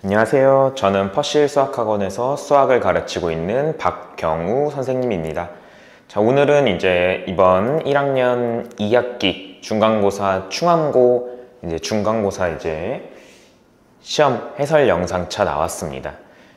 안녕하세요. 저는 퍼실 수학학원에서 수학을 가르치고 있는 박경우 선생님입니다. 자, 오늘은 이제 이번 1학년 2학기 중간고사 충암고 중간고사 시험 해설 영상차 나왔습니다.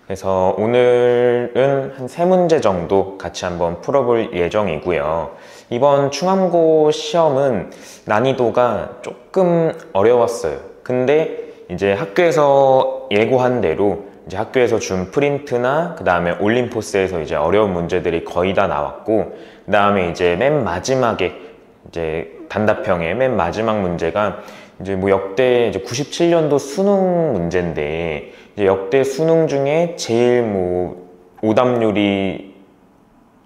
그래서 오늘은 한 3문제 정도 같이 한번 풀어볼 예정이고요. 이번 충암고 시험은 난이도가 조금 어려웠어요. 근데 이제 학교에서 예고한 대로 학교에서 준 프린트나 그 다음에 올림포스에서 어려운 문제들이 거의 다 나왔고, 그 다음에 이제 맨 마지막에 단답형의 맨 마지막 문제가 역대 97년도 수능 문제인데, 역대 수능 중에 제일 오답률이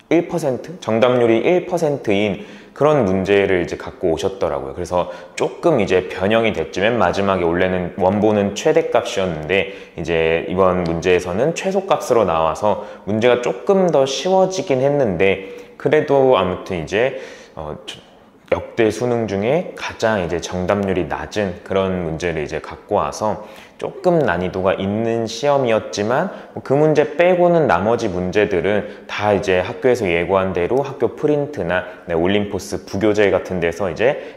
1%? 정답률이 1%인 그런 문제를 갖고 오셨더라고요. 그래서 조금 변형이 됐지. 맨 마지막에 원래는 원본은 최대값이었는데 이번 문제에서는 최소값으로 나와서 문제가 조금 더 쉬워지긴 했는데, 그래도 아무튼 역대 수능 중에 가장 정답률이 낮은 그런 문제를 갖고 와서 조금 난이도가 있는 시험이었지만, 그 문제 빼고는 나머지 문제들은 다 학교에서 예고한 대로 학교 프린트나 올림포스 부교재 같은 데서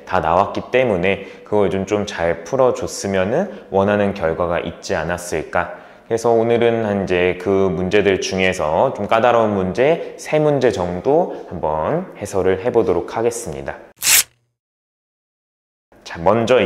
다 나왔기 때문에 그걸 좀 잘 풀어줬으면은 원하는 결과가 있지 않았을까. 그래서 오늘은 그 문제들 중에서 좀 까다로운 문제 3문제 정도 한번 해설을 해보도록 하겠습니다. 자, 먼저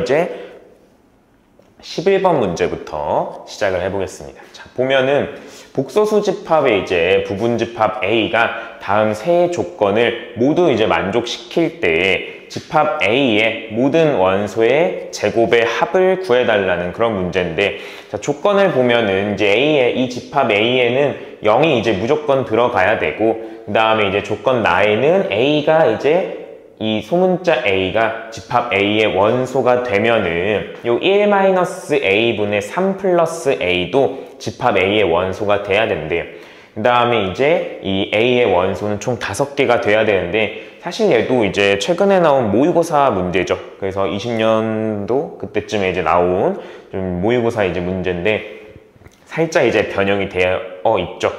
11번 문제부터 시작을 해보겠습니다. 자, 보면은 복소수 집합의 부분집합 A가 다음 세 조건을 모두 만족시킬 때 집합 A의 모든 원소의 제곱의 합을 구해달라는 그런 문제인데, 자, 조건을 보면은 이 집합 A에는 0이 무조건 들어가야 되고, 그 다음에 조건 나에는 A가 이 소문자 A가 집합 A의 원소가 되면은 요 1-A분의 3 플러스 A도 집합 A의 원소가 돼야 된대요. 그 다음에 이 A의 원소는 총 5개가 돼야 되는데, 사실 얘도 최근에 나온 모의고사 문제죠. 그래서 20년도 그때쯤에 나온 좀 모의고사 문제인데 살짝 변형이 되어 있죠.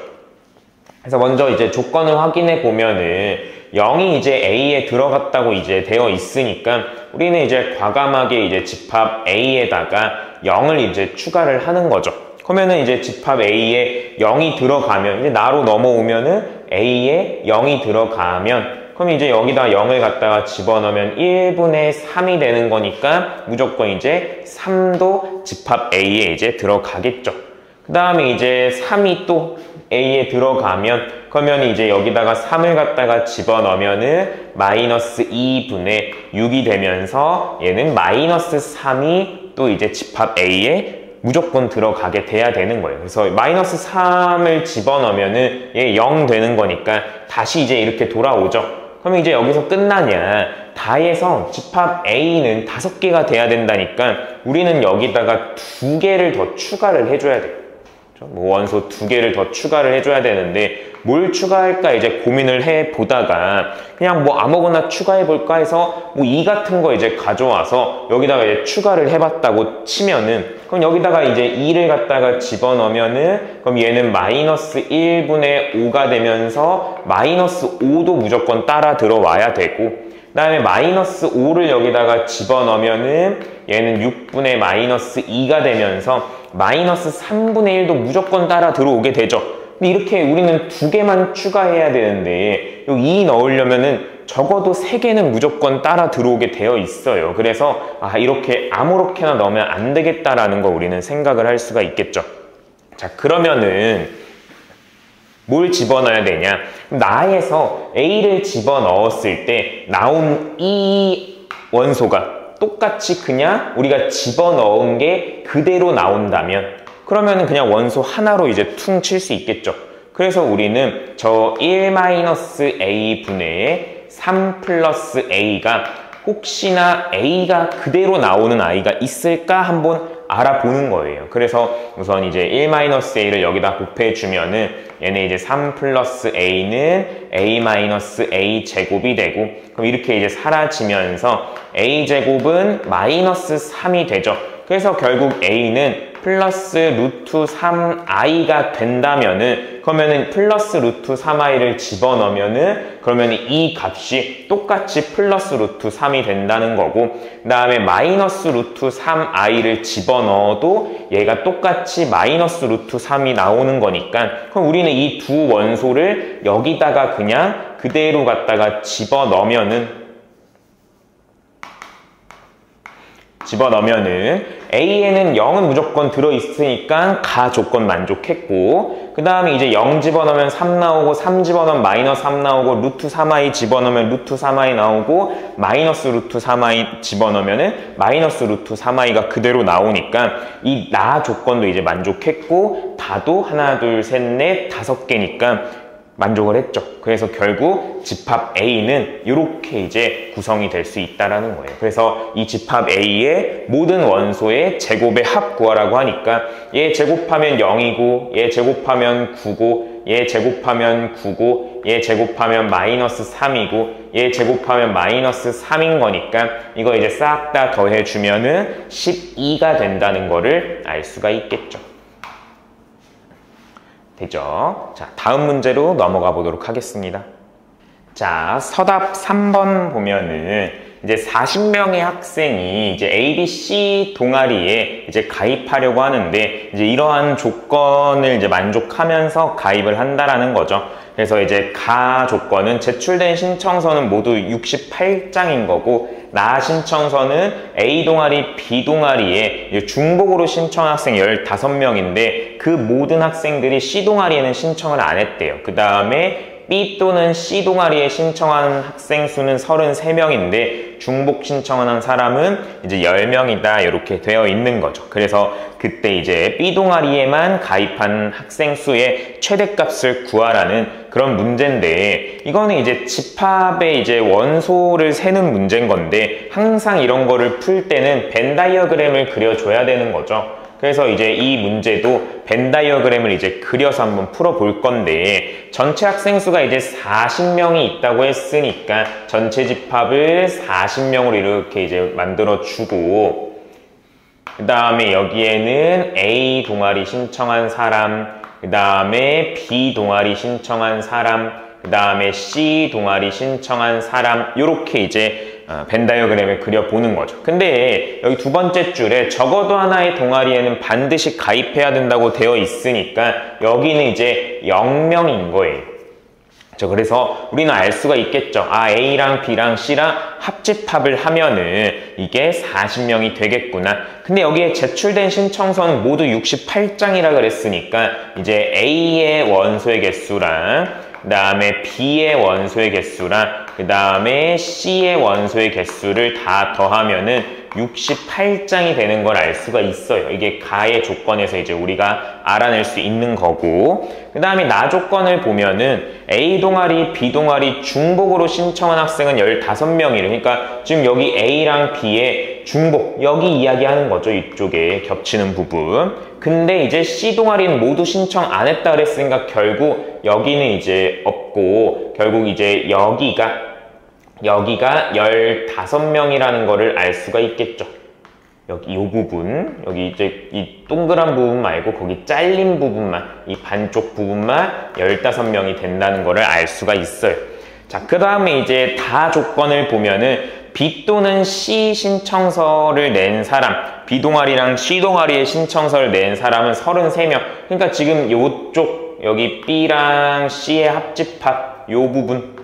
그래서 먼저 조건을 확인해 보면은 0이 A에 들어갔다고 되어 있으니까 우리는 과감하게 집합 A에다가 0을 추가를 하는 거죠. 그러면은 집합 A에 0이 들어가면 나로 넘어오면은 A에 0이 들어가면, 그럼 여기다 0을 갖다가 집어넣으면 1분의 3이 되는 거니까 무조건 3도 집합 A에 들어가겠죠. 그 다음에 3이 또 A에 들어가면, 그러면 여기다가 3을 갖다가 집어넣으면은 마이너스 2분의 6이 되면서 얘는 마이너스 3이 또 집합 A에 무조건 들어가게 돼야 되는 거예요. 그래서 마이너스 3을 집어넣으면은 얘 0 되는 거니까 다시 이렇게 돌아오죠. 그러면 여기서 끝나냐? 다 해서 집합 A는 5개가 돼야 된다니까 우리는 여기다가 2개를 더 추가를 해줘야 돼요. 원소 2개를 더 추가를 해줘야 되는데 뭘 추가할까 고민을 해보다가 그냥 아무거나 추가해볼까 해서 2 같은 거 가져와서 여기다가 추가를 해봤다고 치면은, 그럼 여기다가 2를 갖다가 집어넣으면은 그럼 얘는 마이너스 1분의 5가 되면서 마이너스 5도 무조건 따라 들어와야 되고, 그 다음에 마이너스 5를 여기다가 집어넣으면은 얘는 6분의 마이너스 2가 되면서 마이너스 3분의 1도 무조건 따라 들어오게 되죠. 근데 이렇게 우리는 2개만 추가해야 되는데 이 2 넣으려면은 적어도 3개는 무조건 따라 들어오게 되어 있어요. 그래서 이렇게 아무렇게나 넣으면 안 되겠다라는 거 우리는 생각을 할 수가 있겠죠. 자, 그러면은 뭘 집어넣어야 되냐? 나에서 A를 집어넣었을 때 나온 이 원소가 똑같이 그냥 우리가 집어넣은 게 그대로 나온다면, 그러면은 그냥 원소 하나로 퉁 칠 수 있겠죠. 그래서 우리는 저 1-A 분의 3 플러스 A가 혹시나 A가 그대로 나오는 아이가 있을까 한번 알아보는 거예요. 그래서 우선 1-A를 여기다 곱해주면은 얘는 3 플러스 A는 A-A 제곱이 되고, 그럼 이렇게 사라지면서 A 제곱은 마이너스 3이 되죠. 그래서 결국 A는 플러스 루트 3i가 된다면은, 그러면은 플러스 루트 3i를 집어넣으면은, 그러면은 이 값이 똑같이 플러스 루트 3이 된다는 거고, 그 다음에 마이너스 루트 3i를 집어넣어도 얘가 똑같이 마이너스 루트 3이 나오는 거니까, 그럼 우리는 이 두 원소를 여기다가 그냥 그대로 갖다가 집어넣으면은 A에는 0은 무조건 들어있으니까 가 조건 만족했고, 그 다음에 이제 0 집어넣으면 3 나오고, 3 집어넣으면 마이너스 3 나오고, 루트 3i 집어넣으면 루트 3i 나오고, 마이너스 루트 3i 집어넣으면은 마이너스 루트 3i가 그대로 나오니까 이 나 조건도 이제 만족했고, 다도 하나, 둘, 셋, 넷, 5개니까 만족을 했죠. 그래서 결국 집합 A는 이렇게 이제 구성이 될 수 있다라는 거예요. 그래서 이 집합 A의 모든 원소의 제곱의 합 구하라고 하니까 얘 제곱하면 0이고, 얘 제곱하면 9고, 얘 제곱하면 9고, 얘 제곱하면 마이너스 3이고, 얘 제곱하면 마이너스 3인 거니까 이거 이제 싹 다 더해주면은 12가 된다는 거를 알 수가 있겠죠. 되죠? 자, 다음 문제로 넘어가 보도록 하겠습니다. 자, 서답 3번 보면은 이제 40명의 학생이 이제 ABC 동아리에 이제 가입하려고 하는데, 이제 이러한 조건을 이제 만족하면서 가입을 한다라는 거죠. 그래서 이제 가 조건은 제출된 신청서는 모두 68장인 거고, 나 신청서는 A 동아리, B 동아리에 중복으로 신청한 학생 15명인데 그 모든 학생들이 C 동아리에는 신청을 안 했대요. 그 다음에 B 또는 C 동아리에 신청한 학생 수는 33명인데 중복 신청한 사람은 이제 10명이다 이렇게 되어 있는 거죠. 그래서 그때 이제 B 동아리에만 가입한 학생 수의 최대값을 구하라는 그런 문제인데, 이거는 이제 집합의 이제 원소를 세는 문제인 건데 항상 이런 거를 풀 때는 벤 다이어그램을 그려줘야 되는 거죠. 그래서 이제 이 문제도 벤 다이어그램을 이제 그려서 한번 풀어볼 건데, 전체 학생 수가 이제 40명이 있다고 했으니까 전체 집합을 40명으로 이렇게 이제 만들어주고, 그 다음에 여기에는 A 동아리 신청한 사람, 그 다음에 B 동아리 신청한 사람, 그 다음에 C 동아리 신청한 사람, 요렇게 이제 벤 다이어그램을 그려보는 거죠. 근데 여기 두 번째 줄에 적어도 하나의 동아리에는 반드시 가입해야 된다고 되어 있으니까 여기는 이제 0명인 거예요. 그래서 우리는 알 수가 있겠죠. 아, A랑 B랑 C랑 합집합을 하면은 이게 40명이 되겠구나. 근데 여기에 제출된 신청서는 모두 68장이라 그랬으니까 이제 A의 원소의 개수랑 그 다음에 B의 원소의 개수랑 그 다음에 C의 원소의 개수를 다 더하면은 68장이 되는 걸 알 수가 있어요. 이게 가의 조건에서 이제 우리가 알아낼 수 있는 거고, 그 다음에 나 조건을 보면은 A 동아리, B 동아리 중복으로 신청한 학생은 15명이래. 그러니까 지금 여기 A랑 B의 중복, 여기 이야기하는 거죠. 이쪽에 겹치는 부분. 근데 이제 C 동아리는 모두 신청 안 했다 그랬으니까 결국 여기는 이제 없고, 결국 이제 여기가 15명이라는 거를 알 수가 있겠죠. 여기 이 부분, 여기 이제 이 동그란 부분 말고 거기 잘린 부분만, 이 반쪽 부분만 15명이 된다는 거를 알 수가 있어요. 자, 그 다음에 이제 다 조건을 보면은 B 또는 C 신청서를 낸 사람, B 동아리랑 C 동아리의 신청서를 낸 사람은 33명. 그러니까 지금 요쪽, 여기 B랑 C의 합집합, 요 부분,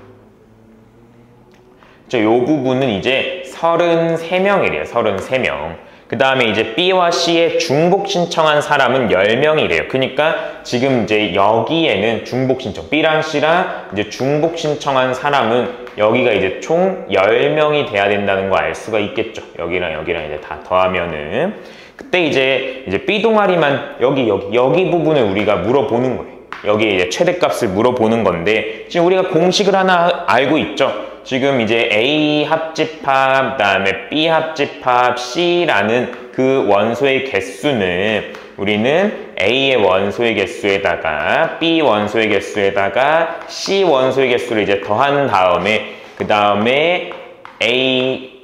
요 부분은 이제 33명이래요. 33명. 그 다음에 이제 B와 C의 중복 신청한 사람은 10명이래요. 그러니까 지금 이제 여기에는 중복 신청, B랑 C랑 이제 중복 신청한 사람은 여기가 이제 총 10명이 돼야 된다는 거 알 수가 있겠죠. 여기랑 여기랑 이제 다 더하면은. 그때 이제 B 동아리만 여기 부분을 우리가 물어보는 거예요. 여기에 이제 최대값을 물어보는 건데, 지금 우리가 공식을 하나 알고 있죠. 지금 이제 A 합집합, 그다음에 B 합집합, C라는 그 원소의 개수는 우리는 A의 원소의 개수에다가 B 원소의 개수에다가 C 원소의 개수를 이제 더한 다음에 그 다음에 A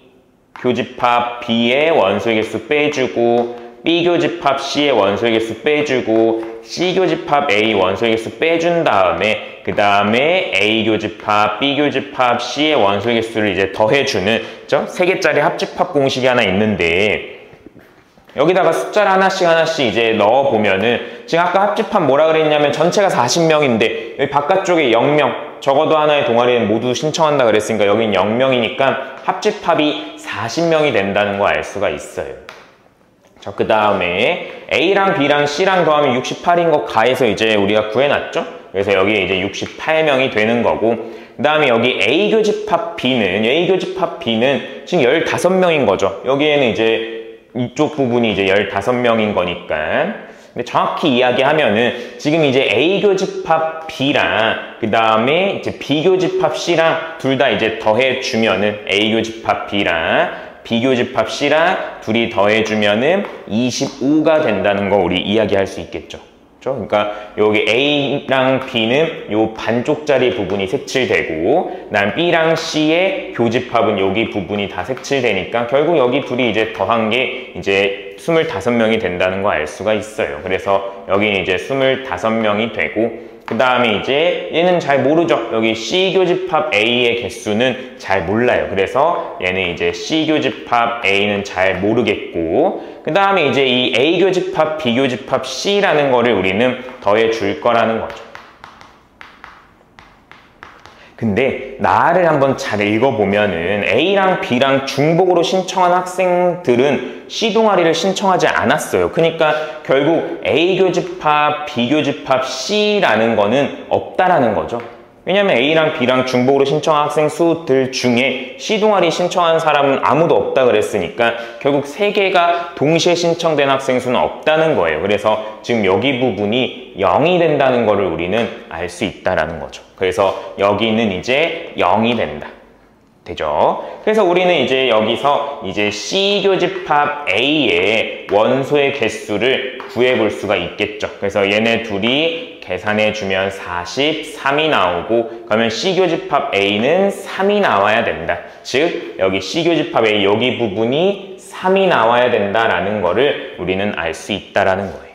교집합 B의 원소의 개수 빼주고 B교집합 C의 원소의 개수 빼주고 C교집합 A 원소의 개수 빼준 다음에 그 다음에 A교집합, B교집합 C의 원소의 개수를 이제 더해주는 3개짜리 합집합 공식이 하나 있는데 여기다가 숫자를 하나씩 이제 넣어보면은 지금 아까 합집합 뭐라 그랬냐면 전체가 40명인데 여기 바깥쪽에 0명 적어도 하나의 동아리는 모두 신청한다 그랬으니까 여긴 0명이니까 합집합이 40명이 된다는 거 알 수가 있어요. 자, 그 다음에 A랑 B랑 C랑 더하면 68인 거 가해서 이제 우리가 구해놨죠? 그래서 여기 이제 68명이 되는 거고 그 다음에 여기 A교집합 B는 지금 15명인 거죠. 여기에는 이제 이쪽 부분이 이제 15명인 거니까. 근데 정확히 이야기하면은 지금 이제 A교집합 B랑 그 다음에 이제 B교집합 C랑 둘 다 이제 더해주면은 A교집합 B랑 B교집합 C랑 둘이 더해주면은 25가 된다는 거 우리 이야기할 수 있겠죠. 그러니까 여기 A랑 B는 요 반쪽짜리 부분이 색칠되고 난 B랑 C의 교집합은 여기 부분이 다 색칠되니까 결국 여기 둘이 이제 더한 게 이제 25명이 된다는 거 알 수가 있어요. 그래서 여기는 이제 25명이 되고 그 다음에 이제 얘는 잘 모르죠. 여기 C교집합 A의 개수는 잘 몰라요. 그래서 얘는 이제 C교집합 A는 잘 모르겠고 그 다음에 이제 이 A교집합 B교집합 C라는 거를 우리는 더해 줄 거라는 거죠. 근데 나를 한번 잘 읽어보면은 A랑 B랑 중복으로 신청한 학생들은 C 동아리를 신청하지 않았어요. 그러니까 결국 A교집합, B교집합 C라는 거는 없다라는 거죠. 왜냐면 A랑 B랑 중복으로 신청한 학생 수들 중에 C 동아리 신청한 사람은 아무도 없다 그랬으니까 결국 3개가 동시에 신청된 학생 수는 없다는 거예요. 그래서 지금 여기 부분이 0이 된다는 거를 우리는 알 수 있다라는 거죠. 그래서 여기는 이제 0이 된다. 되죠? 그래서 우리는 이제 여기서 이제 C교집합 A의 원소의 개수를 구해볼 수가 있겠죠. 그래서 얘네 둘이 계산해주면 43이 나오고 그러면 C교집합 A는 3이 나와야 된다. 즉 여기 C교집합 A 여기 부분이 3이 나와야 된다라는 거를 우리는 알 수 있다라는 거예요.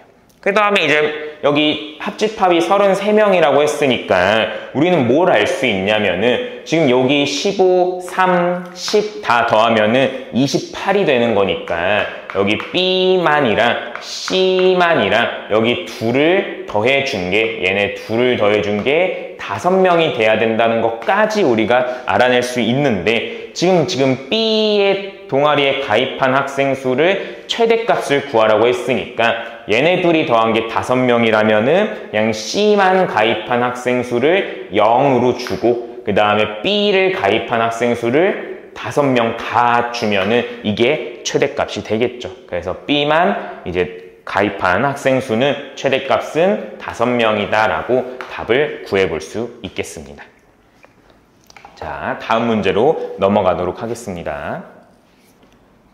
그 다음에 이제 여기 합집합이 33명이라고 했으니까 우리는 뭘 알 수 있냐면은 지금 여기 15, 3, 10 다 더하면은 28이 되는 거니까 여기 B만이랑 C만이랑 여기 둘을 더해준 게 얘네 둘을 더해준 게 5명이 돼야 된다는 것까지 우리가 알아낼 수 있는데 지금 B의 동아리에 가입한 학생 수를 최대값을 구하라고 했으니까 얘네 둘이 더한 게 5명이라면은 그냥 C만 가입한 학생 수를 0으로 주고 그 다음에 B를 가입한 학생 수를 5명 다 주면은 이게 최대값이 되겠죠. 그래서 B만 이제 가입한 학생 수는 최대값은 5명이다 라고 답을 구해볼 수 있겠습니다. 자, 다음 문제로 넘어가도록 하겠습니다.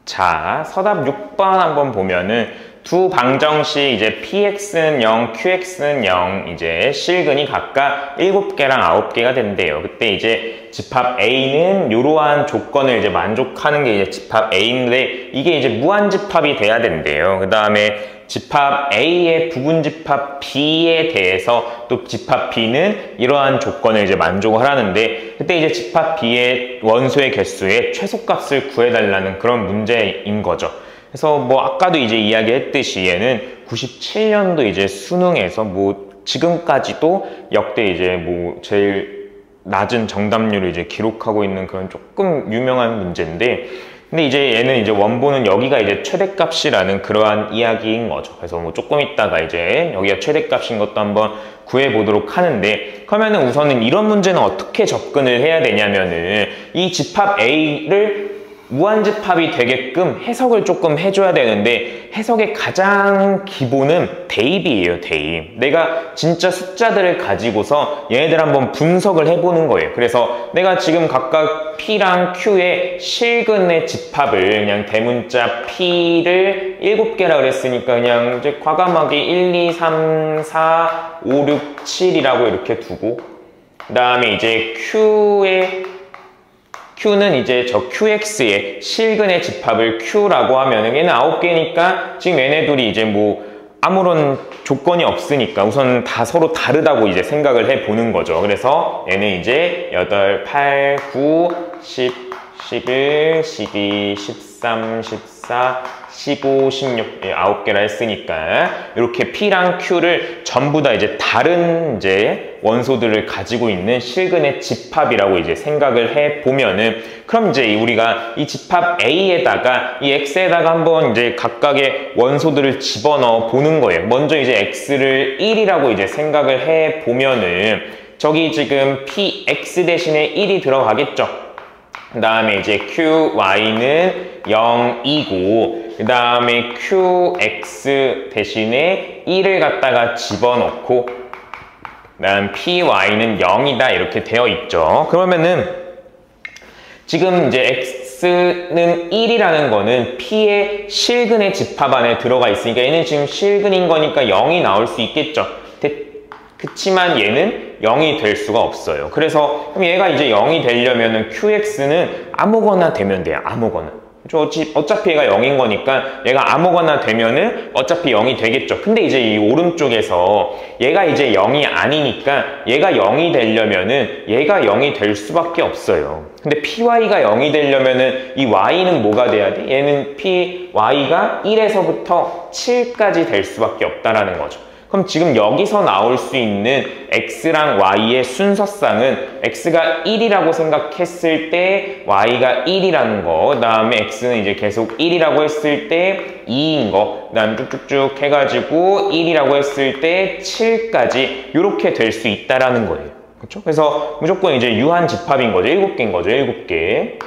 자, 서답 6번 한번 보면은 두 방정식 이제 px는 0, qx는 0 이제 실근이 각각 7개랑 9개가 된대요. 그때 이제 집합 A는 이러한 조건을 이제 만족하는 게 이제 집합 A인데 이게 이제 무한집합이 돼야 된대요. 그 다음에 집합 A의 부분집합 B에 대해서 또 집합 B는 이러한 조건을 이제 만족을 하라는데 그때 이제 집합 B의 원소의 개수의 최소값을 구해달라는 그런 문제인 거죠. 그래서 뭐 아까도 이제 이야기했듯이 얘는 97년도 이제 수능에서 뭐 지금까지도 역대 이제 뭐 제일 낮은 정답률을 이제 기록하고 있는 그런 조금 유명한 문제인데 근데 이제 얘는 이제 원본은 여기가 이제 최대값이라는 그러한 이야기인 거죠. 그래서 뭐 조금 있다가 이제 여기가 최대값인 것도 한번 구해보도록 하는데 그러면은 우선은 이런 문제는 어떻게 접근을 해야 되냐면은 이 집합 A를 무한집합이 되게끔 해석을 조금 해줘야 되는데 해석의 가장 기본은 대입이에요. 대입. 내가 진짜 숫자들을 가지고서 얘네들 한번 분석을 해보는 거예요. 그래서 내가 지금 각각 P랑 Q의 실근의 집합을 그냥 대문자 P를 7개라 그랬으니까 그냥 이제 과감하게 1, 2, 3, 4, 5, 6, 7이라고 이렇게 두고 그 다음에 이제 Q는 이제 저 QX의 실근의 집합을 Q라고 하면은 얘는 9개니까 지금 얘네들이 이제 뭐 아무런 조건이 없으니까 우선 다 서로 다르다고 이제 생각을 해 보는 거죠. 그래서 얘는 이제 8, 8, 9, 10, 11, 12, 13, 14, 15, 16, 9개라 했으니까 이렇게 P랑 Q를 전부 다 이제 다른 이제 원소들을 가지고 있는 실근의 집합이라고 이제 생각을 해 보면은, 그럼 이제 우리가 이 집합 A에다가 이 X에다가 한번 이제 각각의 원소들을 집어넣어 보는 거예요. 먼저 이제 X를 1이라고 이제 생각을 해 보면은 저기 지금 PX 대신에 1이 들어가겠죠. 그 다음에 이제 QY는 0이고, 그 다음에 QX 대신에 1을 갖다가 집어넣고, 그 다음 PY는 0이다 이렇게 되어 있죠. 그러면은 지금 이제 X는 1이라는 거는 P의 실근의 집합 안에 들어가 있으니까 얘는 지금 실근인 거니까 0이 나올 수 있겠죠. 그치만 얘는 0이 될 수가 없어요. 그래서 그럼 얘가 이제 0이 되려면은 QX는 아무거나 되면 돼요. 아무거나. 어차피 얘가 0인 거니까 얘가 아무거나 되면은 어차피 0이 되겠죠. 근데 이제 이 오른쪽에서 얘가 이제 0이 아니니까 얘가 0이 되려면은 얘가 0이 될 수밖에 없어요. 근데 PY가 0이 되려면은 이 Y는 뭐가 돼야 돼? 얘는 PY가 1에서부터 7까지 될 수밖에 없다라는 거죠. 그럼 지금 여기서 나올 수 있는 X랑 Y의 순서상은 X가 1이라고 생각했을 때 Y가 1이라는 거, 그 다음에 X는 이제 계속 1이라고 했을 때 2인 거, 그 다음 쭉쭉쭉 해가지고 1이라고 했을 때 7까지 이렇게 될 수 있다라는 거예요. 그렇죠? 그래서 무조건 이제 유한 집합인 거죠. 7개인 거죠. 7개.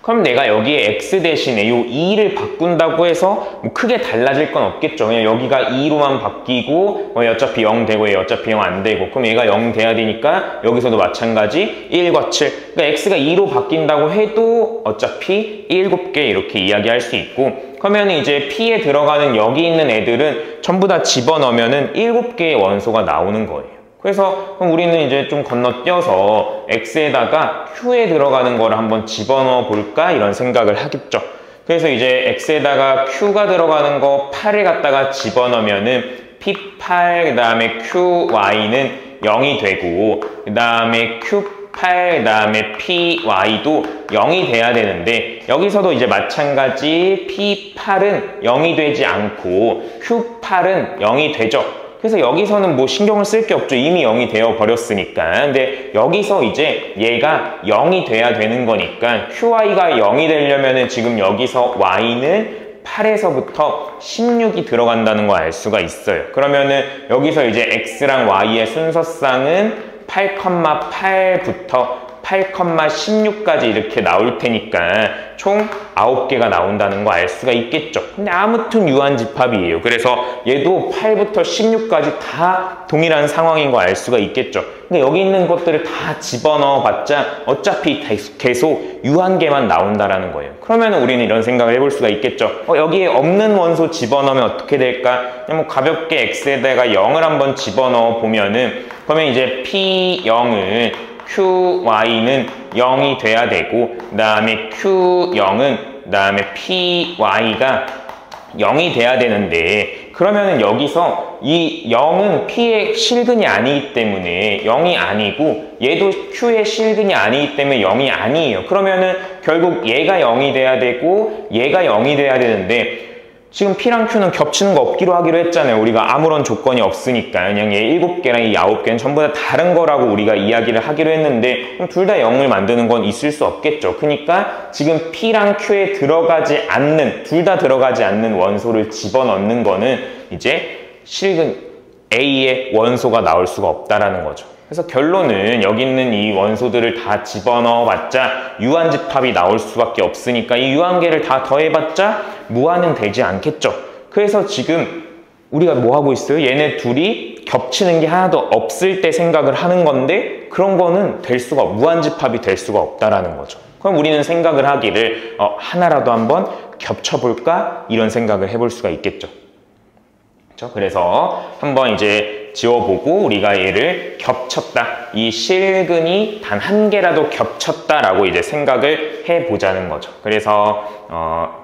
그럼 내가 여기에 X 대신에 이 2를 바꾼다고 해서 뭐 크게 달라질 건 없겠죠. 그냥 여기가 2로만 바뀌고 어차피 0 되고 얘 어차피 0 안 되고, 그럼 얘가 0 돼야 되니까 여기서도 마찬가지 1과 7. 그러니까 X가 2로 바뀐다고 해도 어차피 7개 이렇게 이야기할 수 있고, 그러면 이제 P에 들어가는 여기 있는 애들은 전부 다 집어넣으면은 7개의 원소가 나오는 거예요. 그래서 그럼 우리는 이제 좀 건너뛰어서 X에다가 Q에 들어가는 거를 한번 집어넣어 볼까 이런 생각을 하겠죠. 그래서 이제 X에다가 Q가 들어가는 거 8을 갖다가 집어넣으면은 P8 그 다음에 QY는 0이 되고, 그 다음에 Q8 그 다음에 PY도 0이 돼야 되는데 여기서도 이제 마찬가지 P8은 0이 되지 않고 Q8은 0이 되죠. 그래서 여기서는 뭐 신경을 쓸 게 없죠. 이미 0이 되어 버렸으니까. 근데 여기서 이제 얘가 0이 돼야 되는 거니까 QY가 0이 되려면은 지금 여기서 Y는 8에서부터 16이 들어간다는 거 알 수가 있어요. 그러면은 여기서 이제 X랑 Y의 순서상은 8,8부터 8,16까지 이렇게 나올 테니까 총 9개가 나온다는 거 알 수가 있겠죠. 근데 아무튼 유한집합이에요. 그래서 얘도 8부터 16까지 다 동일한 상황인 거 알 수가 있겠죠. 근데 여기 있는 것들을 다 집어넣어 봤자 어차피 계속 유한계만 나온다라는 거예요. 그러면 우리는 이런 생각을 해볼 수가 있겠죠. 여기에 없는 원소 집어넣으면 어떻게 될까? 그냥 뭐 가볍게 X에다가 0을 한번 집어넣어 보면은, 그러면 이제 P0을 QY는 0이 돼야 되고, 그 다음에 Q0은 그 다음에 PY가 0이 돼야 되는데, 그러면은 여기서 이 0은 P의 실근이 아니기 때문에 0이 아니고 얘도 Q의 실근이 아니기 때문에 0이 아니에요. 그러면은 결국 얘가 0이 돼야 되고 얘가 0이 돼야 되는데, 지금 P랑 Q는 겹치는 거 없기로 하기로 했잖아요. 우리가 아무런 조건이 없으니까. 그냥 얘 7개랑 이 9개는 전부 다 다른 거라고 우리가 이야기를 하기로 했는데 둘 다 0을 만드는 건 있을 수 없겠죠. 그러니까 지금 P랑 Q에 들어가지 않는, 둘 다 들어가지 않는 원소를 집어넣는 거는 이제 실근 A의 원소가 나올 수가 없다라는 거죠. 그래서 결론은 여기 있는 이 원소들을 다 집어넣어봤자 유한집합이 나올 수밖에 없으니까 이 유한계를 다 더해봤자 무한은 되지 않겠죠. 그래서 지금 우리가 뭐 하고 있어요? 얘네 둘이 겹치는 게 하나도 없을 때 생각을 하는 건데 그런 거는 될 수가, 무한집합이 될 수가 없다라는 거죠. 그럼 우리는 생각을 하기를 하나라도 한번 겹쳐볼까? 이런 생각을 해볼 수가 있겠죠. 그렇죠? 그래서 한번 이제 지워보고 우리가 얘를 겹쳤다. 이 실근이 단 한 개라도 겹쳤다라고 이제 생각을 해보자는 거죠. 그래서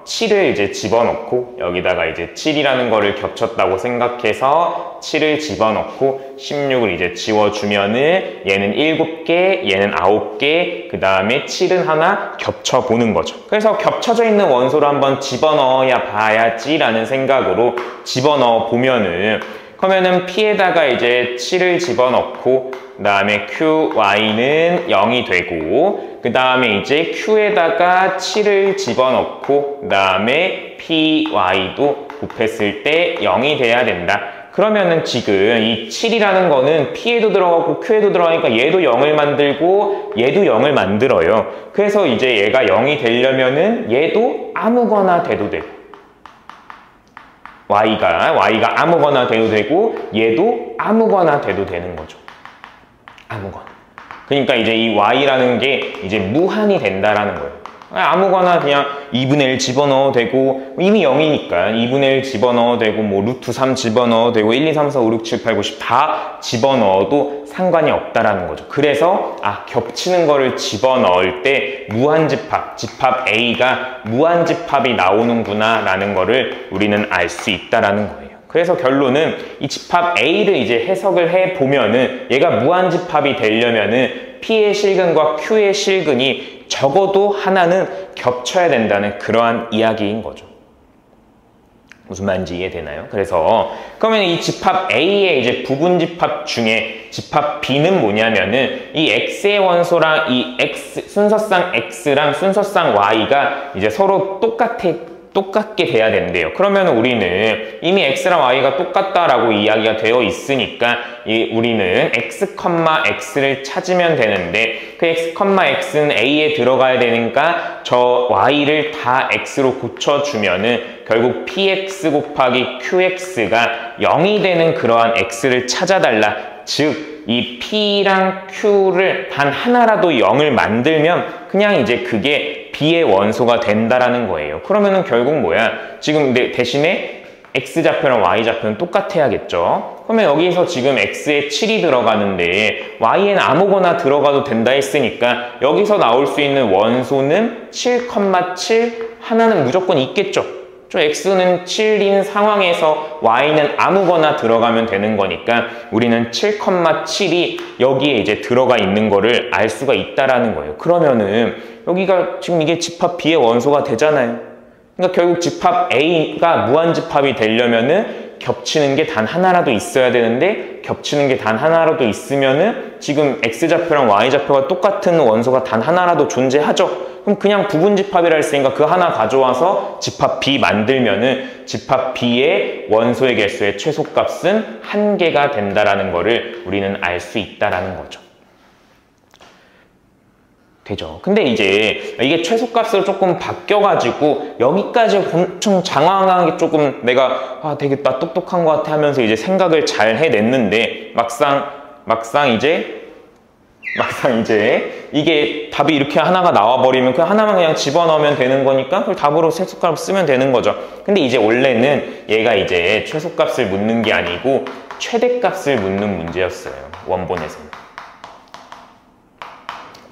7을 이제 집어넣고 여기다가 이제 7이라는 거를 겹쳤다고 생각해서 7을 집어넣고 16을 이제 지워주면은 얘는 7개, 얘는 9개, 그 다음에 7은 하나 겹쳐보는 거죠. 그래서 겹쳐져 있는 원소를 한번 집어넣어야 봐야지라는 생각으로 집어넣어 보면은 그러면은 P에다가 이제 7을 집어넣고 그 다음에 QY는 0이 되고 그 다음에 이제 Q에다가 7을 집어넣고 그 다음에 PY도 곱했을 때 0이 돼야 된다. 그러면은 지금 이 7이라는 거는 P에도 들어가고 Q에도 들어가니까 얘도 0을 만들고 얘도 0을 만들어요. 그래서 이제 얘가 0이 되려면은 얘도 아무거나 돼도 되고 Y가 아무거나 돼도 되고 얘도 아무거나 돼도 되는 거죠. 아무거나. 그러니까 이제 이 Y라는 게 이제 무한이 된다라는 거예요. 아무거나 그냥 2분의 1 집어넣어도 되고 이미 0이니까 2분의 1 집어넣어도 되고 뭐 루트 3 집어넣어도 되고 1, 2, 3, 4, 5, 6, 7, 8, 9, 10 다 집어넣어도 상관이 없다라는 거죠. 그래서 겹치는 거를 집어넣을 때 무한집합, 집합 A가 무한집합이 나오는구나 라는 거를 우리는 알 수 있다라는 거예요. 그래서 결론은 이 집합 A를 이제 해석을 해보면은 얘가 무한집합이 되려면은 P의 실근과 Q의 실근이 적어도 하나는 겹쳐야 된다는 그러한 이야기인 거죠. 무슨 말인지 이해되나요? 그래서 그러면 이 집합 A의 이제 부분집합 중에 집합 B는 뭐냐면은 이 X의 원소랑 이 순서상 X랑 순서상 Y가 이제 서로 똑같게 돼야 된대요. 그러면 우리는 이미 X랑 Y가 똑같다라고 이야기가 되어 있으니까 우리는 X, X를 찾으면 되는데 그 X, X는 A에 들어가야 되니까 저 Y를 다 X로 고쳐주면은 결국 PX 곱하기 QX가 0이 되는 그러한 X를 찾아달라. 즉, 이 P랑 Q를 단 하나라도 0을 만들면 그냥 이제 그게 B의 원소가 된다라는 거예요. 그러면은 결국 뭐야? 지금 대신에 X좌표랑 Y좌표는 똑같아야겠죠? 그러면 여기서 지금 X에 7이 들어가는데 Y에는 아무거나 들어가도 된다 했으니까 여기서 나올 수 있는 원소는 7,7 하나는 무조건 있겠죠? X는 7인 상황에서 Y는 아무거나 들어가면 되는 거니까 우리는 7,7이 여기에 이제 들어가 있는 거를 알 수가 있다라는 거예요. 그러면은 여기가 지금 이게 집합 B의 원소가 되잖아요. 그러니까 결국 집합 A가 무한집합이 되려면은 겹치는 게 단 하나라도 있어야 되는데 겹치는 게 단 하나라도 있으면은 지금 X좌표랑 Y좌표가 똑같은 원소가 단 하나라도 존재하죠. 그럼 그냥 부분집합이라 했으니까 그 하나 가져와서 집합 B 만들면은 집합 B의 원소의 개수의 최소값은 1개가 된다라는 거를 우리는 알 수 있다라는 거죠. 되죠. 근데 이제 이게 최소값으로 조금 바뀌어가지고 여기까지 엄청 장황하게 조금 내가 되게 나 똑똑한 것 같아 하면서 이제 생각을 잘 해냈는데 막상 이제 이게 답이 이렇게 하나가 나와버리면 그 하나만 그냥 집어넣으면 되는 거니까 그걸 답으로 최소값을 쓰면 되는 거죠. 근데 이제 원래는 얘가 이제 최소값을 묻는 게 아니고 최대값을 묻는 문제였어요. 원본에서는.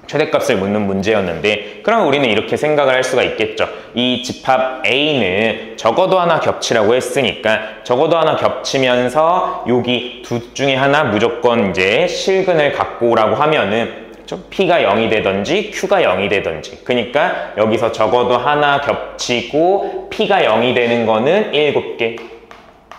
최대값을 묻는 문제였는데 그럼 우리는 이렇게 생각을 할 수가 있겠죠. 이 집합 A는 적어도 하나 겹치라고 했으니까 적어도 하나 겹치면서 여기 둘 중에 하나 무조건 이제 실근을 갖고 오라고 하면은 P가 0이 되든지 Q가 0이 되든지 그러니까 여기서 적어도 하나 겹치고 P가 0이 되는 거는 7개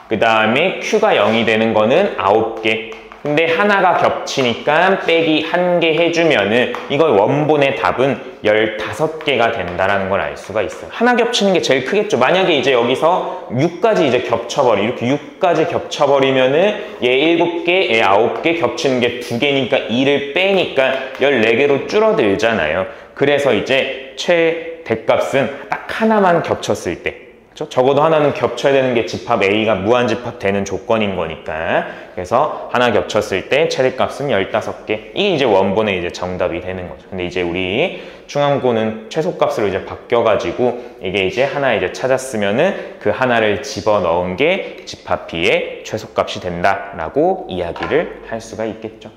그 다음에 Q가 0이 되는 거는 9개 근데 하나가 겹치니까 빼기 1개 해주면은 이걸 원본의 답은 15개가 된다라는 걸 알 수가 있어요. 하나 겹치는 게 제일 크겠죠. 만약에 이제 여기서 6까지 이제 이렇게 6까지 겹쳐버리면은 얘 7개, 얘 9개 겹치는 게 2개니까 2를 빼니까 14개로 줄어들잖아요. 그래서 이제 최대값은 딱 하나만 겹쳤을 때 그렇죠? 적어도 하나는 겹쳐야 되는 게 집합 A가 무한집합 되는 조건인 거니까. 그래서 하나 겹쳤을 때 최대값은 15개. 이게 이제 원본의 이제 정답이 되는 거죠. 근데 이제 우리 충암고는 최소값으로 이제 바뀌어가지고 이게 이제 하나 이제 찾았으면은 그 하나를 집어넣은 게 집합 B의 최소값이 된다라고 이야기를 할 수가 있겠죠.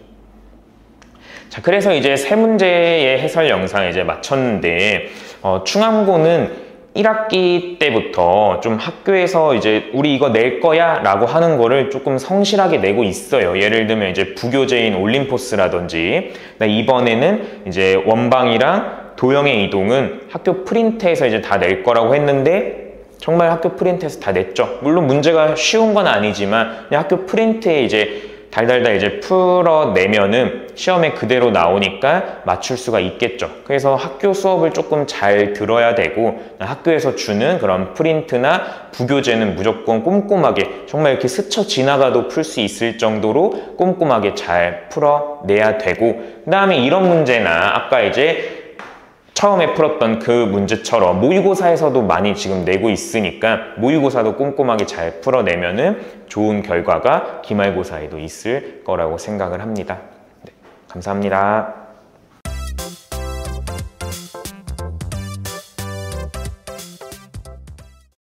자, 그래서 이제 세 문제의 해설 영상을 이제 마쳤는데, 충암고는 1학기 때부터 좀 학교에서 이제 우리 이거 낼 거야 라고 하는 거를 조금 성실하게 내고 있어요. 예를 들면 이제 부교재인 올림포스라든지, 이번에는 이제 원방이랑 도형의 이동은 학교 프린트에서 이제 다 낼 거라고 했는데, 정말 학교 프린트에서 다 냈죠. 물론 문제가 쉬운 건 아니지만 그냥 학교 프린트에 이제 달달달 이제 풀어내면은 시험에 그대로 나오니까 맞출 수가 있겠죠. 그래서 학교 수업을 조금 잘 들어야 되고, 학교에서 주는 그런 프린트나 부교재는 무조건 꼼꼼하게, 정말 이렇게 스쳐 지나가도 풀 수 있을 정도로 꼼꼼하게 잘 풀어내야 되고, 그 다음에 이런 문제나 아까 이제 처음에 풀었던 그 문제처럼 모의고사에서도 많이 지금 내고 있으니까 모의고사도 꼼꼼하게 잘 풀어내면은 좋은 결과가 기말고사에도 있을 거라고 생각을 합니다. 네, 감사합니다.